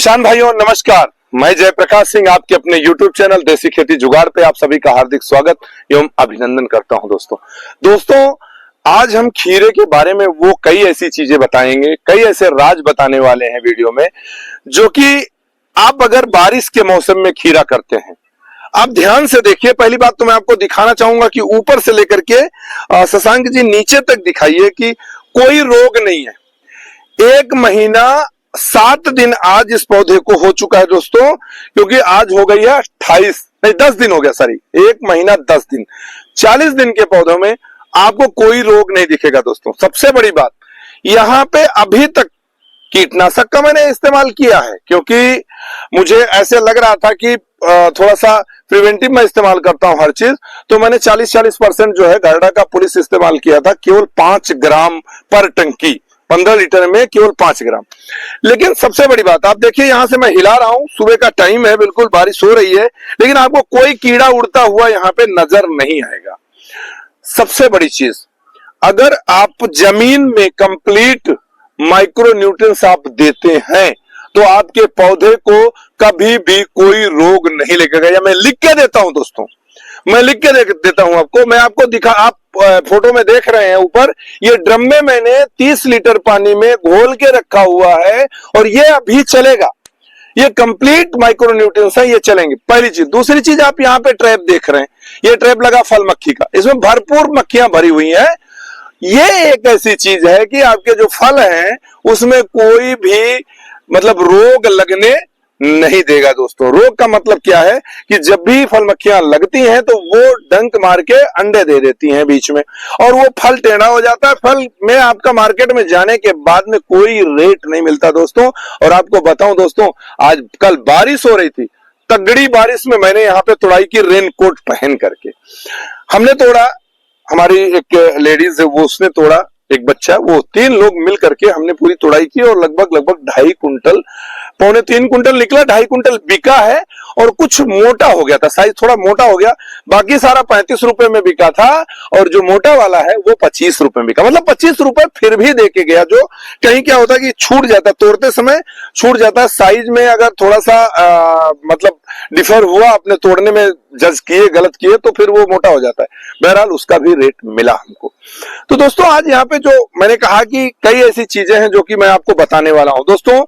किसान भाइयों नमस्कार। मैं जयप्रकाश सिंह आपके अपने YouTube चैनल देसी खेती जुगाड़ पे आप सभी का हार्दिक स्वागत एवं अभिनंदन करता हूं। दोस्तों आज हम खीरे के बारे में वो कई ऐसी चीजें बताएंगे, कई ऐसे राज बताने वाले हैं वीडियो में, जो कि आप अगर बारिश के मौसम में खीरा करते हैं, आप ध्यान से देखिए। पहली बात तो मैं आपको दिखाना चाहूंगा कि ऊपर से लेकर के शशांक जी नीचे तक दिखाइए कि कोई रोग नहीं है। 1 महीना 7 दिन आज इस पौधे को हो चुका है दोस्तों, क्योंकि आज हो गई है 10 दिन हो गया, सॉरी 1 महीना 10 दिन, 40 दिन के पौधों में आपको कोई रोग नहीं दिखेगा दोस्तों। सबसे बड़ी बात यहां पे अभी तक कीटनाशक का मैंने इस्तेमाल किया है, क्योंकि मुझे ऐसे लग रहा था कि थोड़ा सा प्रिवेंटिव में इस्तेमाल करता हूं हर चीज, तो मैंने 40% जो है गर्डा का पुलिस इस्तेमाल किया था, केवल 5 ग्राम पर टंकी, 15 लीटर में केवल 5 ग्राम। लेकिन सबसे बड़ी बात आप देखिए, यहां से मैं हिला रहा हूं, सुबह का टाइम है, बिल्कुल बारिश हो रही है, लेकिन आपको कोई कीड़ा उड़ता हुआ यहां पे नजर नहीं आएगा। सबसे बड़ी चीज, अगर आप जमीन में कंप्लीट माइक्रो न्यूट्रिएंट्स आप देते हैं तो आपके पौधे को कभी भी कोई रोग नहीं लगेगा। या मैं लिख के देता हूं दोस्तों, मैं लिख के देता हूं आपको, मैं आपको दिखा, आप फोटो में देख रहे हैं ऊपर, ये ड्रम में मैंने 30 लीटर पानी में घोल के रखा हुआ है और ये अभी चलेगा। ये कंप्लीट माइक्रो न्यूट्रिएंट्स है, ये चलेंगे। पहली चीज। दूसरी चीज, आप यहाँ पे ट्रैप देख रहे हैं, ये ट्रैप लगा फल मक्खी का, इसमें भरपूर मक्खियां भरी हुई हैं। ये एक ऐसी चीज है कि आपके जो फल हैं उसमें कोई भी मतलब रोग लगने नहीं देगा दोस्तों। रोग का मतलब क्या है कि जब भी फल मक्खियां लगती हैं तो वो डंक मार के अंडे दे देती हैं बीच में, और वो फल टेढ़ा हो जाता है। फल में आपका मार्केट में जाने के बाद में कोई रेट नहीं मिलता दोस्तों। और आपको बताऊं दोस्तों, आज कल बारिश हो रही थी, तगड़ी बारिश में मैंने यहाँ पे तोड़ाई की रेनकोट पहन करके। हमने तोड़ा, हमारी एक लेडीज है वो, उसने तोड़ा, एक बच्चा, वो 3 लोग मिल करके हमने पूरी तोड़ाई की और लगभग 2.5 कुंटल, 2.25 कुंटल निकला। 2.5 कुंटल बिका है और कुछ मोटा हो गया था, साइज थोड़ा मोटा हो गया, बाकी सारा 35 रुपए में बिका था और जो मोटा वाला है वो 25 रुपए में बिका। मतलब 25 रुपए फिर भी दे के गया। जो कहीं क्या होता है कि छूट जाता है, तोड़ते समय छूट जाता है, साइज में अगर थोड़ा सा मतलब डिफर हुआ, अपने तोड़ने में जज किए, गलत किए, तो फिर वो मोटा हो जाता है। बहरहाल उसका भी रेट मिला हमको। तो दोस्तों आज यहाँ पे जो मैंने कहा कि कई ऐसी चीजें हैं जो कि मैं आपको बताने वाला हूं। दोस्तों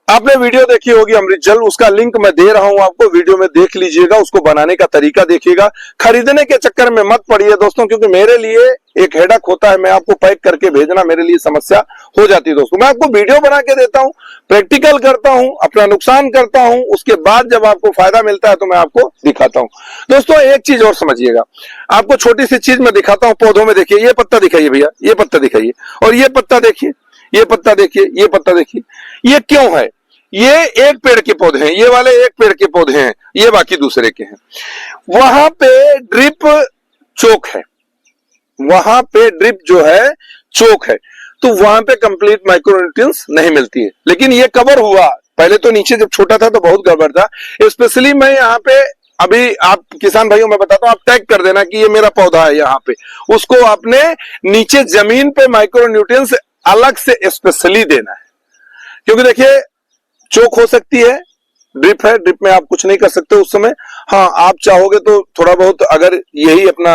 आपने वीडियो देखी होगी अमृत जल, उसका लिंक मैं दे रहा हूं आपको, वीडियो में देख लीजिएगा, उसको बनाने का तरीका देखिएगा। खरीदने के चक्कर में मत पड़िए दोस्तों, क्योंकि मेरे लिए एक हेडक होता है, मैं आपको पैक करके भेजना मेरे लिए समस्या हो जाती है दोस्तों। मैं आपको वीडियो बना के देता हूं, प्रैक्टिकल करता हूं, अपना नुकसान करता हूं, उसके बाद जब आपको फायदा मिलता है तो मैं आपको दिखाता हूं। दोस्तों एक चीज और समझिएगा, आपको छोटी सी चीज मैं दिखाता हूं। पौधों में देखिए, ये पत्ता दिखाइए भैया, ये पत्ता दिखाइए, और ये पत्ता देखिए, ये पत्ता देखिए, ये पत्ता देखिए। ये क्यों है? ये एक पेड़ के पौधे हैं, ये वाले एक पेड़ के पौधे हैं, ये बाकी दूसरे के हैं। वहां पे ड्रिप चोक है, वहां पे ड्रिप जो है चोक है, तो वहां पे कंप्लीट माइक्रोन्यूट्रिएंट्स नहीं मिलती है। लेकिन ये कवर हुआ, पहले तो नीचे जब छोटा था तो बहुत गड़बड़ था। स्पेशली मैं यहाँ पे, अभी आप किसान भाइयों मैं बताता हूं, आप टैग कर देना कि ये मेरा पौधा है, यहाँ पे उसको आपने नीचे जमीन पे माइक्रोन्यूट्रिएंट्स अलग से स्पेशली देना है। क्योंकि देखिए चोक हो सकती है, ड्रिप है, ड्रिप में आप कुछ नहीं कर सकते उस समय। हाँ आप चाहोगे तो थोड़ा बहुत, अगर यही अपना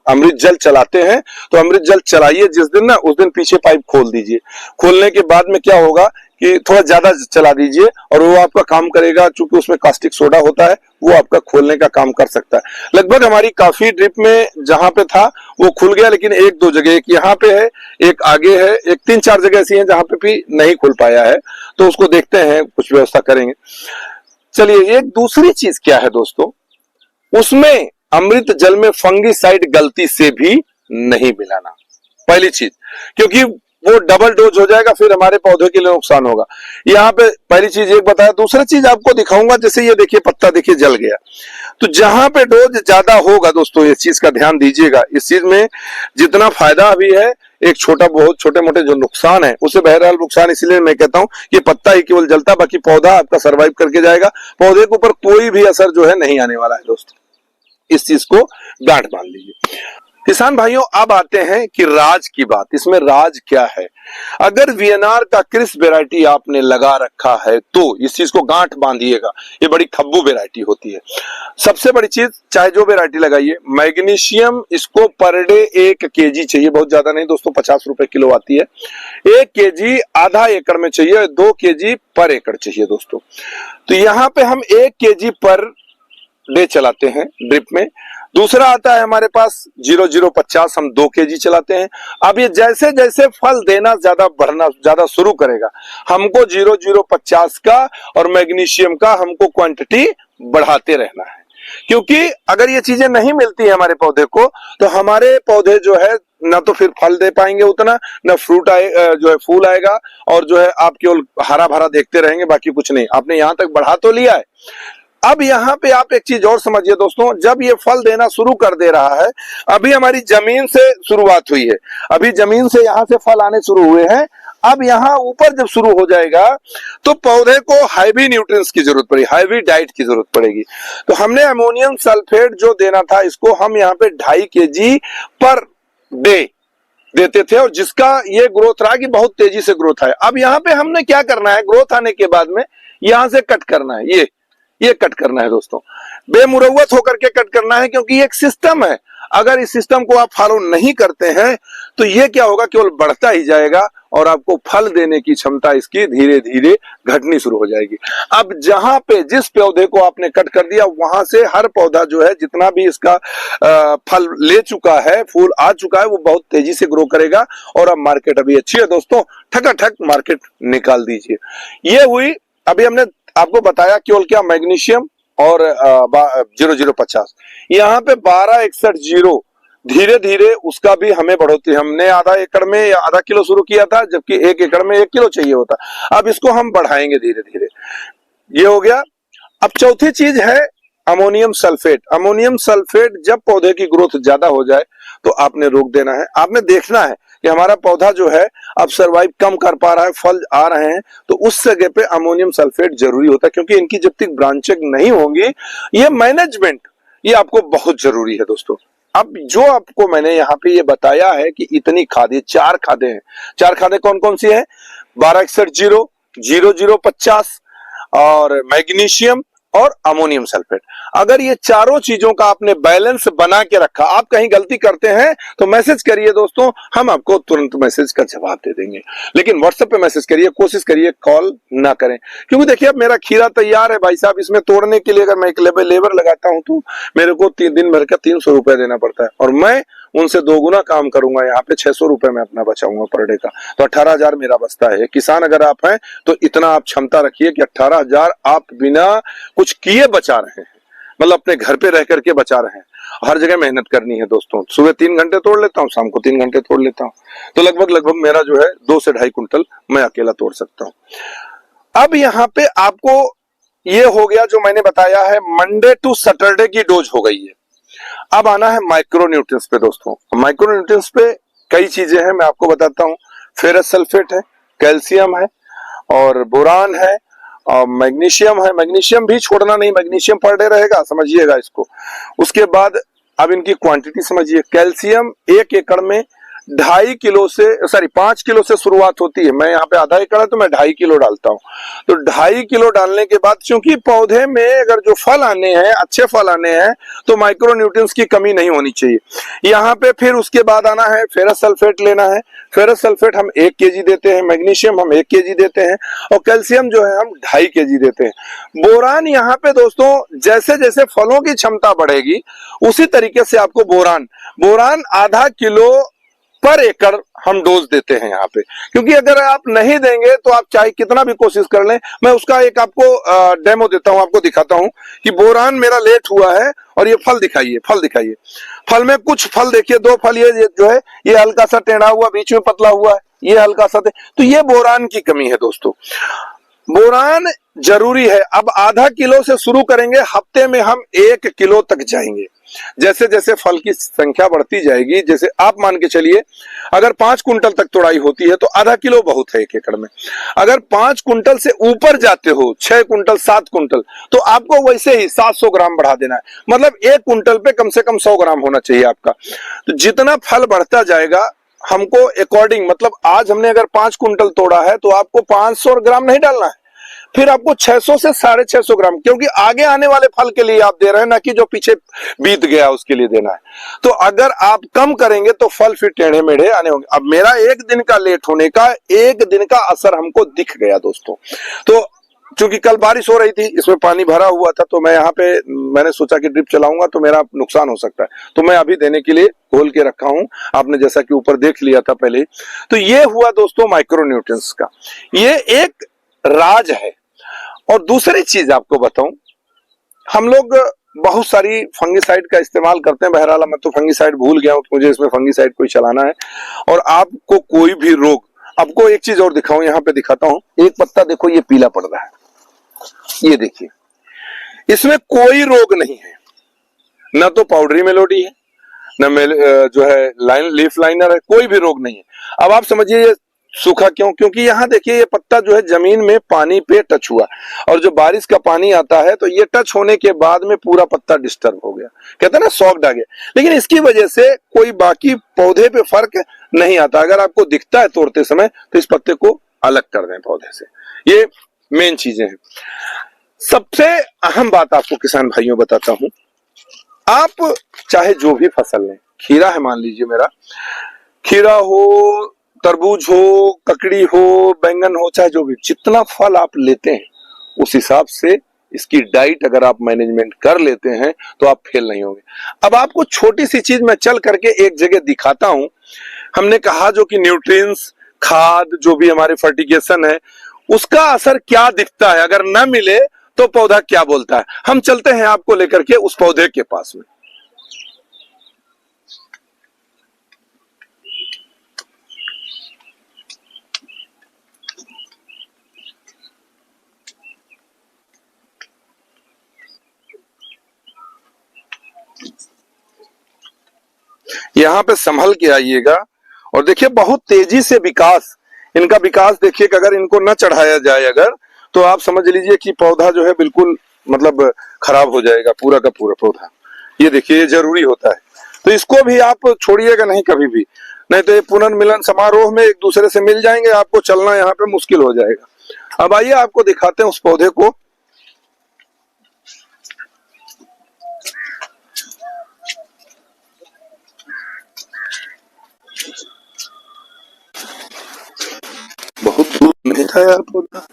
अमृत जल चलाते हैं तो अमृत जल चलाइए जिस दिन ना, उस दिन पीछे पाइप खोल दीजिए। खोलने के बाद में क्या होगा कि थोड़ा ज्यादा चला दीजिए और वो आपका काम करेगा। चूंकि उसमें कास्टिक सोडा होता है, वो आपका खोलने का काम कर सकता है। लगभग हमारी काफी ड्रिप में जहां पे था वो खुल गया, लेकिन 1-2 जगह, एक यहाँ पे है, एक आगे है, एक 3-4 जगह ऐसी हैं जहां पे भी नहीं खुल पाया है, तो उसको देखते हैं, कुछ व्यवस्था करेंगे। चलिए एक दूसरी चीज क्या है दोस्तों, उसमें अमृत जल में फंगिसाइड गलती से भी नहीं मिलाना। पहली चीज, क्योंकि वो डबल डोज हो जाएगा, फिर हमारे पौधे के लिए नुकसान होगा। यहाँ पे पहली चीज एक बताया। दूसरी चीज आपको दिखाऊंगा, जैसे ये देखिए पत्ता देखिए जल गया, तो जहां पे डोज ज्यादा होगा दोस्तों, इस चीज का ध्यान दीजिएगा। इस चीज में जितना फायदा भी है, एक बहुत छोटे मोटे जो नुकसान है, उसे बहरहाल नुकसान इसलिए मैं कहता हूं कि पत्ता ही केवल जलता, बाकी पौधा आपका सर्वाइव करके जाएगा। पौधे के ऊपर कोई भी असर जो है नहीं आने वाला है दोस्तों, इस चीज को गांठ बांध लीजिए। किसान भाइयों, अब आते हैं कि राज की बात। इसमें राज क्या है? अगर वीएनआर का क्रिस वैरायटी आपने लगा रखा है तो इस चीज को गांठ बांधिएगा, ये बड़ी खब्बू वैरायटी होती है। सबसे बड़ी चीज, चाहे जो वैरायटी लगाइए, मैग्नीशियम इसको पर डे 1 केजी चाहिए, बहुत ज्यादा नहीं दोस्तों, 50 रुपए किलो आती है। 1 केजी आधा एकड़ में चाहिए, 2 केजी पर एकड़ चाहिए दोस्तों। तो यहाँ पे हम 1 केजी पर डे चलाते हैं ड्रिप में। दूसरा आता है हमारे पास 0050, हम 2 केजी चलाते हैं। अब ये जैसे जैसे फल देना ज्यादा शुरू करेगा, हमको 0050 का और मैग्नीशियम का हमको क्वांटिटी बढ़ाते रहना है। क्योंकि अगर ये चीजें नहीं मिलती है हमारे पौधे को, तो हमारे पौधे जो है ना तो फिर फल दे पाएंगे उतना, ना फ्रूट जो है फूल आएगा, और जो है आप केवल हरा भरा देखते रहेंगे, बाकी कुछ नहीं। आपने यहां तक बढ़ा तो लिया है। अब यहाँ पे आप एक चीज और समझिए दोस्तों, जब ये फल देना शुरू कर दे रहा है, अभी हमारी जमीन से शुरुआत हुई है, अभी जमीन से यहाँ से फल आने शुरू हुए हैं। अब यहाँ ऊपर जब शुरू हो जाएगा तो पौधे को हैवी न्यूट्रिएंट्स की जरूरत पड़ेगी, हैवी डाइट की जरूरत पड़ेगी। तो हमने अमोनियम सल्फेट जो देना था, इसको हम यहाँ पे 2.5 केजी पर डे देते थे, और जिसका ये ग्रोथ रहा कि बहुत तेजी से ग्रोथ आया। अब यहाँ पे हमने क्या करना है, ग्रोथ आने के बाद में यहाँ से कट करना है, ये कट करना है दोस्तों, बेमुरवत होकर के कट करना है, क्योंकि ये एक सिस्टम है। अगर इस सिस्टम को आप फॉलो नहीं करते हैं तो ये क्या होगा, केवल बढ़ता ही जाएगा और आपको फल देने की क्षमता इसकी धीरे धीरे घटनी शुरू हो जाएगी। अब जहां पे जिस पौधे को आपने कट कर दिया, वहां से हर पौधा जो है जितना भी इसका फल ले चुका है, फूल आ चुका है, वो बहुत तेजी से ग्रो करेगा। और अब मार्केट अभी अच्छी है दोस्तों, ठकाठक मार्केट निकाल दीजिए। ये हुई, अभी हमने आपको बताया केवल क्या, मैग्नीशियम और 0050। यहाँ पे 1261 धीरे धीरे उसका भी हमें बढ़ोतरी, हमने आधा एकड़ में या आधा किलो शुरू किया था, जबकि 1 एकड़ में 1 किलो चाहिए होता। अब इसको हम बढ़ाएंगे धीरे धीरे, ये हो गया। अब चौथी चीज है अमोनियम सल्फेट। अमोनियम सल्फेट जब पौधे की ग्रोथ ज्यादा हो जाए तो आपने रोक देना है। आपने देखना है कि हमारा पौधा जो है अब सरवाइव कम कर पा रहा है, फल आ रहे हैं, तो उस जगह पे अमोनियम सल्फेट जरूरी होता है, क्योंकि इनकी जब तक ब्रांचिंग नहीं होंगी, ये मैनेजमेंट ये आपको बहुत जरूरी है दोस्तों। अब जो आपको मैंने यहाँ पे ये बताया है कि इतनी खादें, 4 खादें हैं। 4 खादें कौन कौन सी हैं? 1261, 0050 और मैग्नीशियम और अमोनियम सल्फेट। अगर ये चारों चीजों का आपने बैलेंस बना के रखा, आप कहीं गलती करते हैं तो मैसेज करिए दोस्तों, हम आपको तुरंत मैसेज का जवाब दे देंगे। लेकिन व्हाट्सएप पे मैसेज करिए, कोशिश करिए कॉल ना करें, क्योंकि देखिए अब मेरा खीरा तैयार है भाई साहब, इसमें तोड़ने के लिए अगर मैं एक लेबर लगाता हूं तो मेरे को 3 दिन भर का 300 रुपए देना पड़ता है, और मैं उनसे 2 गुना काम करूंगा, यहाँ पे 600 रुपए में अपना बचाऊंगा पर डे का, तो 18,000 मेरा बचता है। किसान अगर आप हैं तो इतना आप क्षमता रखिए कि 18,000 आप बिना कुछ किए बचा रहे हैं, मतलब अपने घर पे रह करके बचा रहे हैं। हर जगह मेहनत करनी है दोस्तों, सुबह 3 घंटे तोड़ लेता हूँ, शाम को 3 घंटे तोड़ लेता हूँ, तो लगभग मेरा जो है 2 से 2.5 कुंटल मैं अकेला तोड़ सकता हूँ। अब यहाँ पे आपको ये हो गया जो मैंने बताया है, मंडे टू सैटरडे की डोज हो गई है। अब आना है माइक्रोन्यूट्रिएंट्स पे दोस्तों। माइक्रोन्यूट्रिएंट्स पे कई चीजें हैं, मैं आपको बताता हूँ। फेरस सल्फेट है, कैल्शियम है और बोरान है और मैग्नीशियम है। मैग्नीशियम भी छोड़ना नहीं, मैग्नीशियम पर डे रहेगा, समझिएगा इसको। उसके बाद अब इनकी क्वांटिटी समझिए। कैल्शियम 1 एकड़ में 5 किलो से शुरुआत होती है। मैं यहाँ पे आधा एकड़ है तो मैं 2.5 किलो डालता हूँ। तो 2.5 किलो डालने के बाद, क्योंकि पौधे में अगर जो फल आने हैं, अच्छे फल आने हैं, तो माइक्रोन्यूट्रिएंट्स की कमी नहीं होनी चाहिए। यहाँ पे फिर उसके बाद आना है, फेरस सल्फेट लेना है। फेरस सल्फेट हम 1 केजी देते हैं, मैग्नीशियम हम 1 केजी देते हैं, और कैल्शियम जो है हम 2.5 केजी देते हैं। बोरान यहाँ पे दोस्तों जैसे जैसे फलों की क्षमता बढ़ेगी, उसी तरीके से आपको बोरान आधा किलो पर एकड़ हम डोज देते हैं यहाँ पे। क्योंकि अगर आप नहीं देंगे तो आप चाहे कितना भी कोशिश कर लें, मैं उसका एक आपको डेमो देता हूँ, आपको दिखाता हूँ कि बोरान मेरा लेट हुआ है और ये फल दिखाइए। फल में कुछ फल देखिए, 2 फल ये जो है ये हल्का सा टेढ़ा हुआ, बीच में पतला हुआ है, ये हल्का सा, तो ये बोरान की कमी है दोस्तों। बोरान जरूरी है। अब आधा किलो से शुरू करेंगे, हफ्ते में हम 1 किलो तक जाएंगे। जैसे जैसे फल की संख्या बढ़ती जाएगी, जैसे आप मान के चलिए अगर 5 कुंटल तक तोड़ाई होती है तो आधा किलो बहुत है 1 एकड़ में। अगर 5 कुंटल से ऊपर जाते हो, 6 कुंटल 7 कुंटल, तो आपको वैसे ही 700 ग्राम बढ़ा देना है। मतलब 1 कुंटल पे कम से कम 100 ग्राम होना चाहिए आपका। तो जितना फल बढ़ता जाएगा हमको अकॉर्डिंग, मतलब आज हमने अगर 5 कुंटल तोड़ा है तो आपको 500 ग्राम नहीं डालना है, फिर आपको 600 से 650 ग्राम, क्योंकि आगे आने वाले फल के लिए आप दे रहे हैं, ना कि जो पीछे बीत गया उसके लिए देना है। तो अगर आप कम करेंगे तो फल फिर टेढ़े मेढ़े आने होंगे। अब मेरा 1 दिन का लेट होने का 1 दिन का असर हमको दिख गया दोस्तों। तो चूंकि कल बारिश हो रही थी, इसमें पानी भरा हुआ था, तो मैं यहाँ पे मैंने सोचा कि ड्रिप चलाऊंगा तो मेरा नुकसान हो सकता है, तो मैं अभी देने के लिए खोल के रखा हूं। आपने जैसा कि ऊपर देख लिया था पहले। तो ये हुआ दोस्तों माइक्रोन्यूट्रिएंट्स का, ये एक राज है। और दूसरी चीज आपको बताऊं, हम लोग बहुत सारी फंगिसाइड का इस्तेमाल करते हैं। बहरहाल मैं तो फंगिसाइड भूल गया हूं कि मुझे इसमें फंगिसाइड कोई चलाना है। और आपको कोई भी रोग, आपको एक चीज और दिखाऊं, यहाँ पे दिखाता हूं। एक पत्ता देखो ये पीला पड़ रहा है, ये देखिए, इसमें कोई रोग नहीं है, ना तो पाउडरी मेलोडी है, न जो है लीफ लाइनर है, कोई भी रोग नहीं है। अब आप समझिए ये सूखा क्यों? क्योंकि यहाँ देखिए ये पत्ता जो है जमीन में पानी पे टच हुआ, और जो बारिश का पानी आता है तो ये टच होने के बाद में पूरा पत्ता डिस्टर्ब हो गया, कहते हैं ना सॉक्ड आ गया। लेकिन इसकी वजह से कोई बाकी पौधे पे फर्क नहीं आता। अगर आपको दिखता है तोड़ते समय तो इस पत्ते को अलग कर दें पौधे से। ये मेन चीजें हैं। सबसे अहम बात आपको किसान भाइयों बताता हूं, आप चाहे जो भी फसल लें, खीरा है मान लीजिए मेरा, खीरा हो, तरबूज हो, ककड़ी हो, बैंगन हो, चाहे जो भी, जितना फल आप लेते हैं उस हिसाब से इसकी डाइट अगर आप मैनेजमेंट कर लेते हैं तो आप फेल नहीं होंगे। अब आपको छोटी सी चीज मैं चल करके एक जगह दिखाता हूं। हमने कहा जो कि न्यूट्रिएंट्स, खाद, जो भी हमारे फर्टिगेशन है, उसका असर क्या दिखता है। अगर ना मिले तो पौधा क्या बोलता है। हम चलते हैं आपको लेकर के उस पौधे के पास में। यहाँ पे संभल के आइएगा और देखिए बहुत तेजी से विकास, इनका विकास देखिए कि अगर इनको न चढ़ाया जाए अगर, तो आप समझ लीजिए कि पौधा जो है बिल्कुल मतलब खराब हो जाएगा, पूरा का पूरा पौधा। ये देखिए ये जरूरी होता है, तो इसको भी आप छोड़िएगा नहीं कभी भी, नहीं तो ये पुनर्मिलन समारोह में एक दूसरे से मिल जाएंगे, आपको चलना यहाँ पे मुश्किल हो जाएगा। अब आइए आपको दिखाते हैं उस पौधे को। बहुत दूर नहीं था यार पौधा,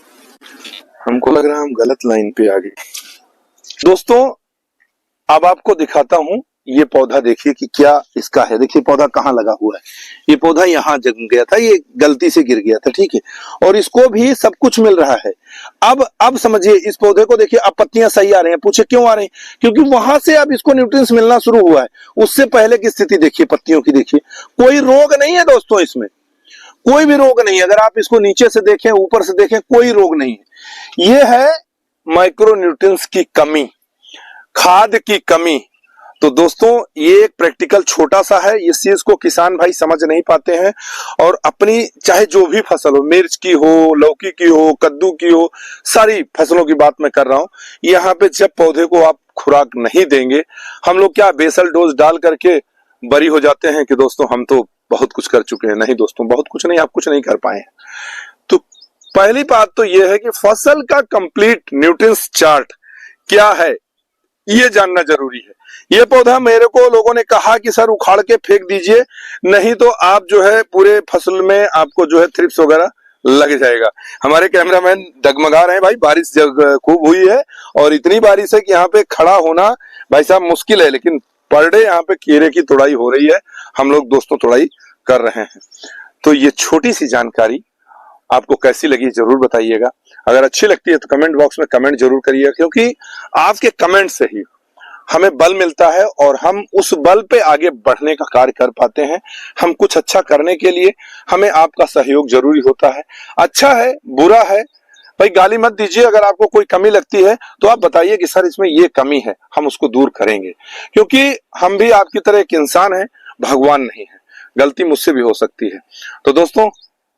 हमको लग रहा है हम गलत लाइन पे आ गए। दोस्तों अब आपको दिखाता हूं, ये पौधा देखिए कि क्या इसका है। देखिए पौधा कहाँ लगा हुआ है, ये पौधा यहाँ जम गया था, ये गलती से गिर गया था, ठीक है, और इसको भी सब कुछ मिल रहा है। अब समझिए इस पौधे को देखिए, अब पत्तियां सही आ रही हैं। पूछे क्यों आ रही हैं? क्योंकि वहां से अब इसको न्यूट्रिएंट्स मिलना शुरू हुआ है। उससे पहले की स्थिति देखिए, पत्तियों की देखिए, कोई रोग नहीं है दोस्तों, इसमें कोई भी रोग नहीं है। अगर आप इसको नीचे से देखें, ऊपर से देखें, कोई रोग नहीं है। ये है माइक्रोन्यूट्रिएंट्स की कमी, खाद की कमी। तो दोस्तों ये एक प्रैक्टिकल छोटा सा है, इस चीज को किसान भाई समझ नहीं पाते हैं, और अपनी चाहे जो भी फसल हो, मिर्च की हो, लौकी की हो, कद्दू की हो, सारी फसलों की बात मैं कर रहा हूं। यहाँ पे जब पौधे को आप खुराक नहीं देंगे, हम लोग क्या बेसल डोज डाल करके बरी हो जाते हैं कि दोस्तों हम तो बहुत कुछ कर चुके हैं। नहीं दोस्तों, बहुत कुछ नहीं, आप कुछ नहीं कर पाए। तो पहली बात तो यह है कि फसल का कंप्लीट न्यूट्रिएंट्स चार्ट क्या है ये जानना जरूरी है। ये पौधा मेरे को लोगों ने कहा कि सर उखाड़ के फेंक दीजिए, नहीं तो आप जो है पूरे फसल में आपको जो है थ्रिप्स वगैरह लग जाएगा। हमारे कैमरामैन डगमगा रहे हैं भाई, बारिश खूब हुई है और इतनी बारिश है कि यहाँ पे खड़ा होना भाई साहब मुश्किल है, लेकिन पर डे यहाँ पे खीरे की तोड़ाई हो रही है, हम लोग दोस्तों तोड़ाई कर रहे हैं। तो ये छोटी सी जानकारी आपको कैसी लगी जरूर बताइएगा। अगर अच्छी लगती है तो कमेंट बॉक्स में कमेंट जरूर करिएगा, क्योंकि आपके कमेंट से ही हमें बल मिलता है और हम उस बल पे आगे बढ़ने का कार्य कर पाते हैं। हम कुछ अच्छा करने के लिए हमें आपका सहयोग जरूरी होता है। अच्छा है बुरा है, भाई गाली मत दीजिए, अगर आपको कोई कमी लगती है तो आप बताइए कि सर इसमें ये कमी है, हम उसको दूर करेंगे, क्योंकि हम भी आपकी तरह एक इंसान हैं, भगवान नहीं है, गलती मुझसे भी हो सकती है। तो दोस्तों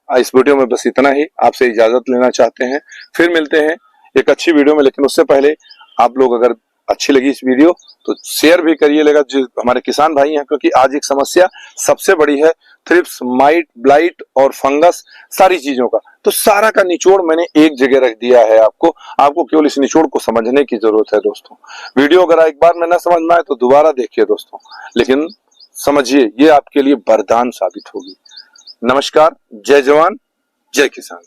इस वीडियो में बस इतना ही, आपसे इजाजत लेना चाहते हैं, फिर मिलते हैं एक अच्छी वीडियो में। लेकिन उससे पहले आप लोग अगर अच्छी लगी इस वीडियो तो शेयर भी करिएगा जो हमारे किसान भाई हैं, क्योंकि आज एक समस्या सबसे बड़ी है थ्रिप्स, माइट, ब्लाइट और फंगस, सारी चीजों का। तो सारा का निचोड़ मैंने एक जगह रख दिया है, आपको केवल इस निचोड़ को समझने की जरूरत है दोस्तों। वीडियो अगर एक बार में ना समझ में आए तो दोबारा देखिए दोस्तों, लेकिन समझिए ये आपके लिए वरदान साबित होगी। नमस्कार, जय जवान जय किसान।